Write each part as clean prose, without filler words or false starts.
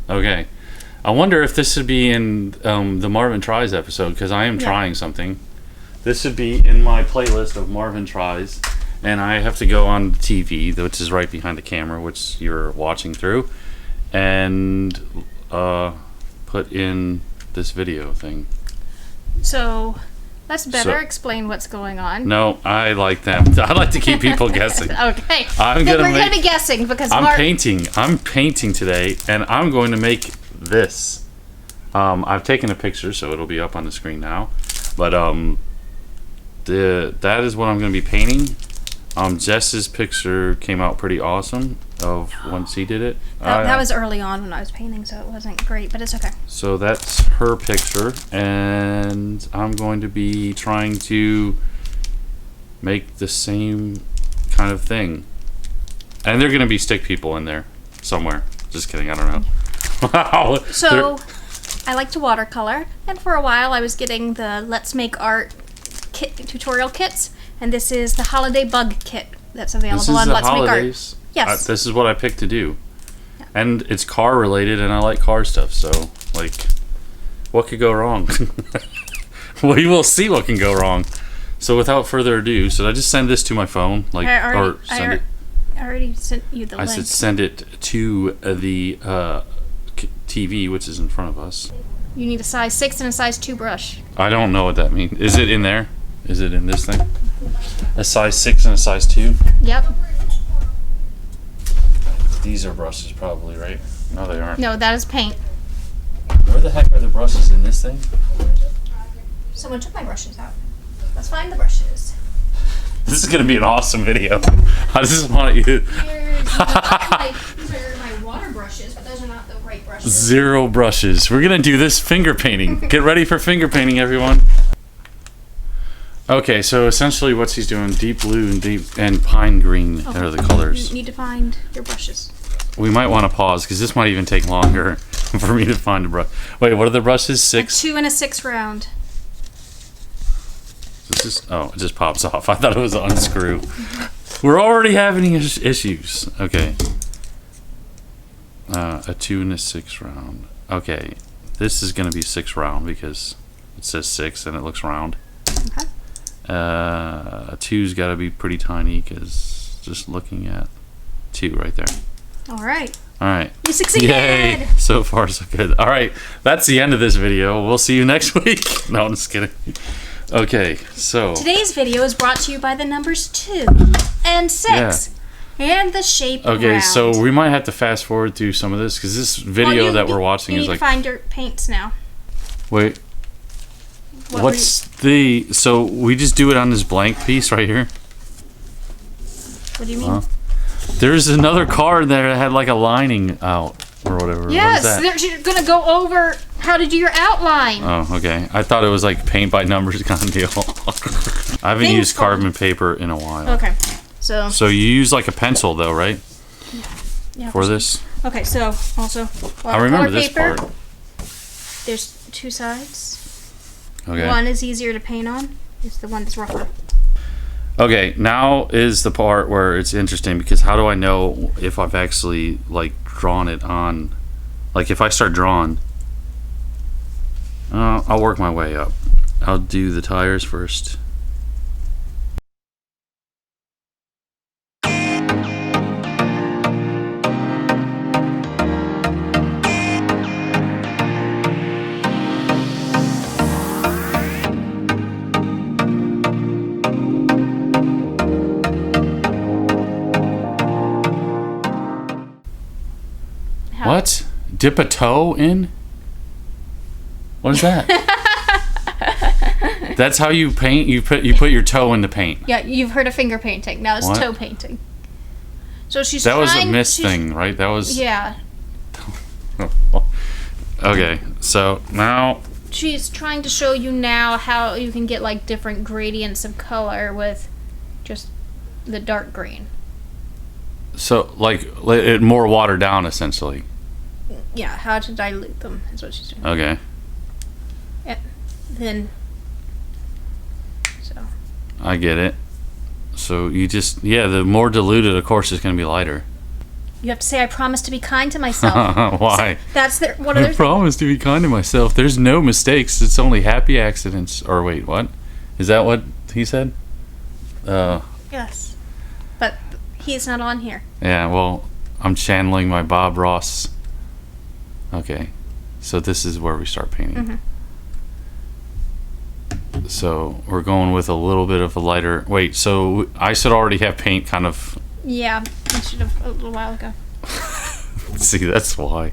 Okay. I wonder if this would be in the Marvin Tries episode, because I am trying something. This would be in my playlist of Marvin Tries, and I have to go on the TV, which is right behind the camera, which you're watching through, and put in this video thing. So let's better explain what's going on. No, I like them. I like to keep people guessing. Okay. We're gonna be guessing because I'm painting today, and I'm going to make this. I've taken a picture, so it'll be up on the screen now. But that is what I'm going to be painting. Jess's picture came out pretty awesome of once he did it. That was early on when I was painting, so it wasn't great, but it's okay. So that's her picture, and I'm going to be trying to make the same kind of thing. And they're going to be stick people in there somewhere. Just kidding, I don't know. Wow. So I like to watercolor, and for a while I was getting the Let's Make Art tutorial kits, and this is the Holiday Bug Kit that's available on Let's Make Art. Yes. This is what I picked to do. Yeah. And it's car related, and I like car stuff, so, like, what could go wrong? We will see what can go wrong. So without further ado, should I just send this to my phone? Like, I already sent you the link. I said send it to the TV, which is in front of us. You need a size 6 and a size 2 brush. I don't know what that means. Is it in there? Is it in this thing? A size 6 and a size 2? Yep. These are brushes probably, right? No, they aren't. No, that is paint. Where the heck are the brushes in this thing? Someone took my brushes out. Let's find the brushes. This is going to be an awesome video. I just want you to... These are my water brushes, but those are not the right brushes. 0 brushes. We're going to do this finger painting. Get ready for finger painting, everyone. Okay, so essentially what she's doing, deep blue and pine green are the colors. You need to find your brushes. We might want to pause, because this might even take longer for me to find a brush. Wait, what are the brushes? 6? A 2 and a 6 round. Oh, it just pops off. I thought it was an unscrew. We're already having issues. Okay. A 2 and a 6 round. Okay. This is going to be 6 round because it says 6 and it looks round. Okay. A 2's got to be pretty tiny because just looking at 2 right there. All right. All right. You succeeded. Yay. So far, so good. All right. That's the end of this video. We'll see you next week. No, I'm just kidding. Okay, so today's video is brought to you by the numbers 2 and 6 and the shape okay, round. so we might have to fast forward through some of this because this video that we're watching is like... You need to find your paints now. Wait. So we just do it on this blank piece right here? What do you mean? There's another card there that had like a lining out or whatever. Yes, what is that? You're going to go over how to do your outline. Oh, okay. I thought it was like paint by numbers kind of deal. I haven't used carbon paper in a while. Okay, so you use like a pencil though, right? Yeah. For this? Okay, so also I remember this paper. part. There's 2 sides. Okay. One is easier to paint on. It's the one that's rougher. Okay, now is the part where it's interesting because how do I know if I've actually like drawn it on? Like if I start drawing, I'll work my way up. I'll do the tires first. What? Dip a toe in? What is that? That's how you paint? You put your toe in the paint? Yeah, you've heard of finger painting. Now it's toe painting. So that was a miss thing, right? That was... Yeah. Okay, so now... She's trying to show you now how you can get like different gradients of color with just the dark green. So, like, it more watered down, essentially. Yeah, how to dilute them is what she's doing. Okay. Yeah. Then... So... I get it. So, you just... Yeah, the more diluted, of course, is going to be lighter. You have to say, I promise to be kind to myself. Why? That's one of I their... promise to be kind to myself. There's no mistakes. It's only happy accidents. Or wait, what? Is that what he said? Yes. But he's not on here. Yeah, well, I'm channeling my Bob Ross. Okay. So this is where we start painting. So we're going with a little bit of a lighter... Wait, so I should already have paint kind of... Yeah, I should have a little while ago. See, that's why.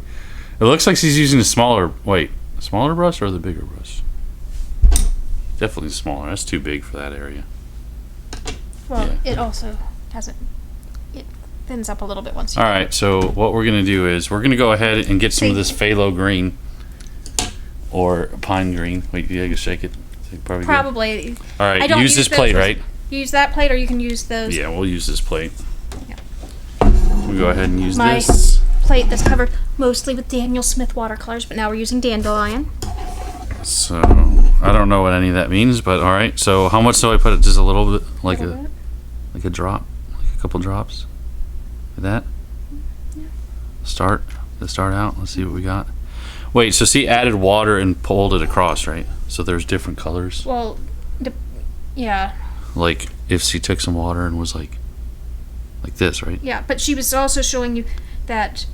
It looks like she's using a smaller... Wait, smaller brush or the bigger brush? Definitely smaller. That's too big for that area. Well, Yeah. it also hasn't... It thins up a little bit once you... Alright, so what we're going to do is we're going to go ahead and get some of this phthalo green. Or pine green. Wait, yeah, you can shake it. Probably. Alright, use this plate, right? Use that plate, or you can use those. Yeah, we'll use this plate. Yeah. We'll go ahead and use My this. plate that's covered mostly with Daniel Smith watercolors, but now we're using dandelion. So, I don't know what any of that means, but alright. So, how much do I put it? Just a little bit? Like a drop? Like a couple drops? Like that? Yeah. Let's start out. Let's see what we got. Wait, so she added water and pulled it across, right? So there's different colors? Well, yeah. Like, if she took some water and was like this, right? Yeah, but she was also showing you that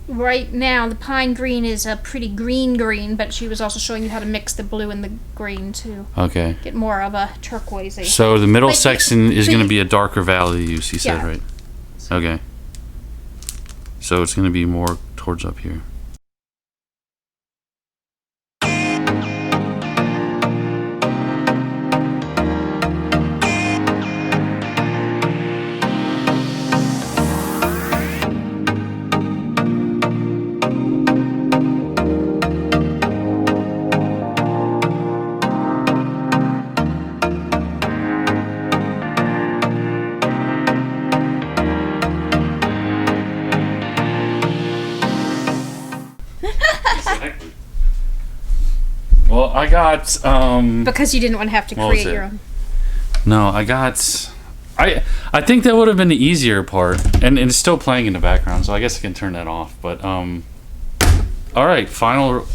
right now the pine green is a pretty green, but she was also showing you how to mix the blue and the green to get more of a turquoisey. So the middle section is going to be a darker value, she said, right? Okay. So it's going to be more towards up here. Well, I got because you didn't want to have to create your own. No, I got I think that would have been the easier part, and it's still playing in the background, so I guess I can turn that off. But all right, final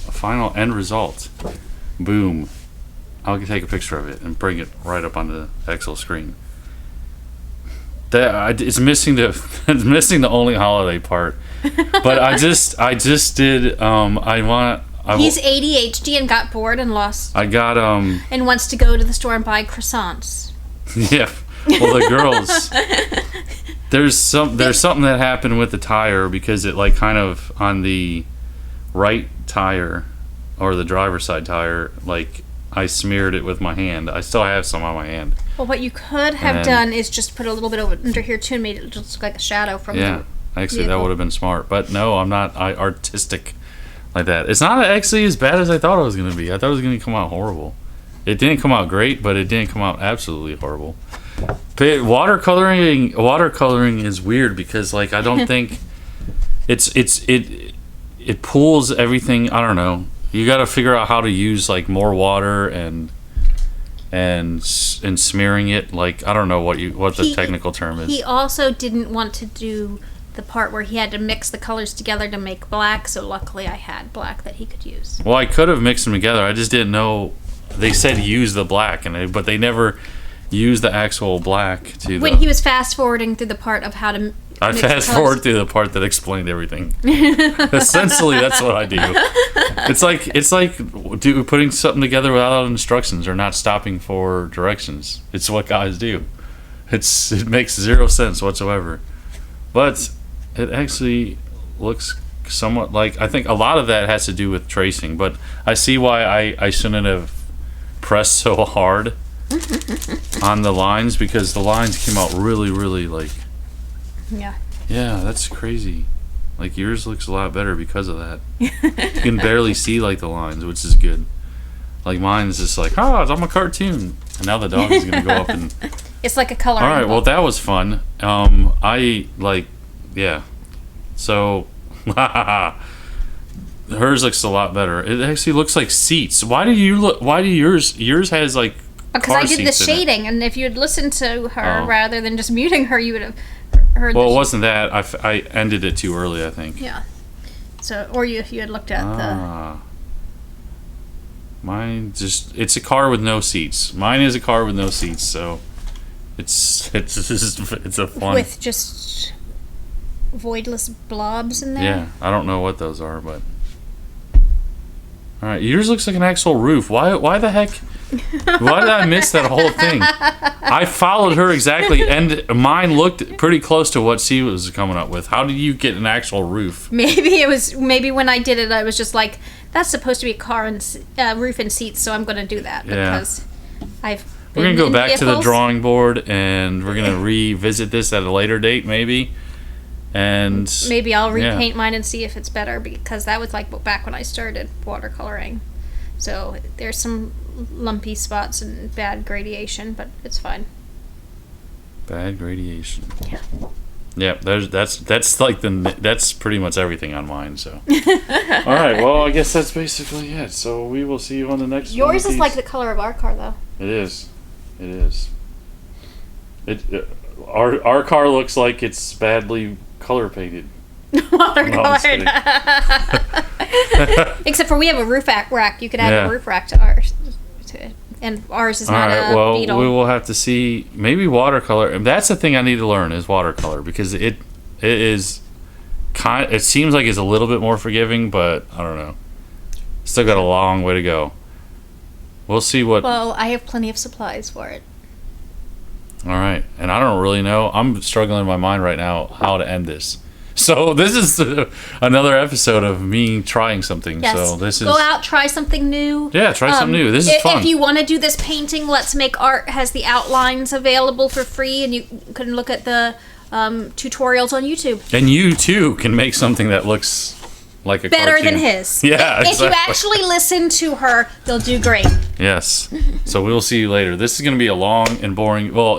end result. Boom. I'll take a picture of it and bring it right up on the Excel screen. It's missing it's missing the only holiday part, but I just did He's ADHD and got bored and lost. I got and wants to go to the store and buy croissants. Yeah. Well, the girls. There's something that happened with the tire because it like kind of on the right tire or the driver's side tire, like I smeared it with my hand. I still have some on my hand. Well, what you could have done is just put a little bit over under here too and made it just look like a shadow from the actually that would have been smart. But no, I'm not artistic like that. It's not actually as bad as I thought it was going to be. I thought it was going to come out horrible. It didn't come out great, but it didn't come out absolutely horrible. Watercoloring is weird because like I don't think it pulls everything. I don't know. You got to figure out how to use like more water and smearing it. Like I don't know what the technical term is. He also didn't want to do the part where he had to mix the colors together to make black. So luckily, I had black that he could use. Well, I could have mixed them together. I just didn't know. They said use the black, but they never used the actual black to. When he was fast forwarding through the part of how to. I fast forward through the part that explained everything. Essentially, that's what I do. It's like putting something together without instructions or not stopping for directions. It's what guys do. It makes zero sense whatsoever, but it actually looks somewhat like. I think a lot of that has to do with tracing, but I see why I shouldn't have pressed so hard on the lines because the lines came out really, really like. Yeah. Yeah, that's crazy. Like yours looks a lot better because of that. You can barely see like the lines, which is good. Like mine's just like, it's on a cartoon, and now the dog is gonna go up and. It's like a color. All right, well that was fun. So, hers looks a lot better. It actually looks like seats. Why do yours has like. Because I did the shading, and if you had listened to her rather than just muting her, you would have heard. Well, that it wasn't that. I ended it too early, I think. Yeah. So, or you had looked at Mine it's a car with no seats. Mine is a car with no seats, so it's a fun with just voidless blobs in there. Yeah, I don't know what those are, but all right, yours looks like an actual roof. Why the heck? Why did I miss that whole thing? I followed her exactly, and mine looked pretty close to what she was coming up with. How did you get an actual roof? Maybe when I did it, I was just like, that's supposed to be a car and roof and seats, so I'm going to do that because we're going to go back to the drawing board, and we're going to revisit this at a later date, maybe. And maybe I'll repaint mine and see if it's better, because that was like back when I started watercoloring. So there's some lumpy spots and bad gradation, but it's fine. Bad gradation. Yeah. Yeah, that's like that's pretty much everything on mine. So, all right. Well, I guess that's basically it. So we will see you on the next. Yours is like the color of our car, though. It is. It is. Our car looks like it's badly color painted. Watercolored. Except for we have a roof rack. You could add a roof rack to ours. And ours is not a Beetle. We will have to see. Maybe watercolor. That's the thing I need to learn is watercolor, because it is it seems like it's a little bit more forgiving, but I don't know. Still got a long way to go. We'll see what. Well, I have plenty of supplies for it. All right, and I don't really know. I'm struggling in my mind right now how to end this. So this is another episode of me trying something. Yes. So this is go out, try something new. Yeah, try something new. This is fun. If you want to do this painting, Let's Make Art has the outlines available for free, and you can look at the tutorials on YouTube. And you too can make something that looks like a better cartoon. than his. Yeah, if exactly. you actually listen to her, you'll do great. Yes. So we'll see you later. This is going to be a long and boring. Well,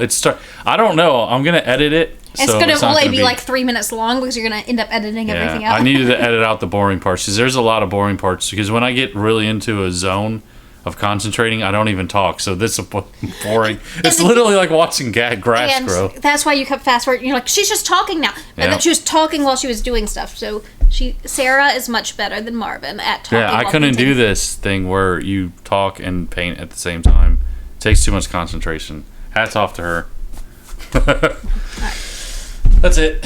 I don't know. I'm going to edit it. It's going to only be like 3 minutes long, because you're going to end up editing everything out. I needed to edit out the boring parts, because there's a lot of boring parts. Because when I get really into a zone of concentrating, I don't even talk. So this is boring. It's literally like watching grass grow. That's why you kept fast forward. You're like, she's just talking now. And then she was talking while she was doing stuff. So Sarah is much better than Marvin at talking. Yeah, I couldn't do this thing where you talk and paint at the same time. It takes too much concentration. Hats off to her. All right. That's it.